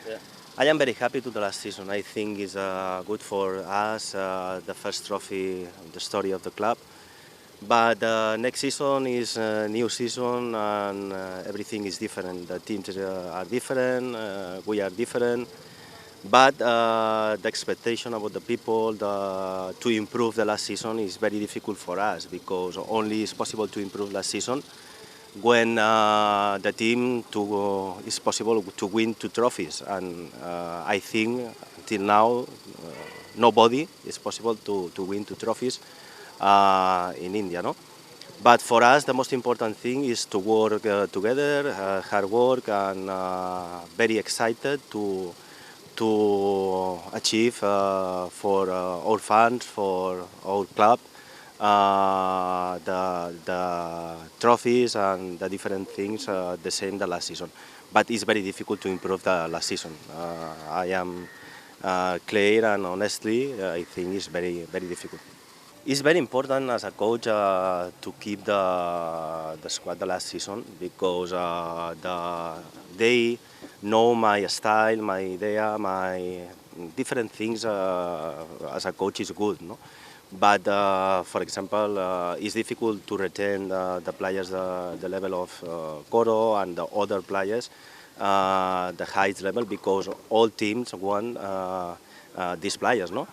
Yeah. I am very happy to the last season. I think it's good for us, the first trophy, the story of the club. But next season is a new season and everything is different. The teams are different, we are different. But the expectation about the people to improve the last season is very difficult for us because only it's possible to improve last season when the team is possible to win 2 trophies. And I think until now nobody is possible to win 2 trophies in India. No? But for us, the most important thing is to work together, hard work, and very excited to achieve for our fans, for our club, the trophies and the different things the same the last season. But it's very difficult to improve the last season. I am clear and honestly, I think it's very difficult. It's very important as a coach to keep the squad the last season because they know my style, my idea, my different things as a coach is good. No? But for example, it's difficult to retain the players the level of Coro and the other players the highest level because all teams want these players. No?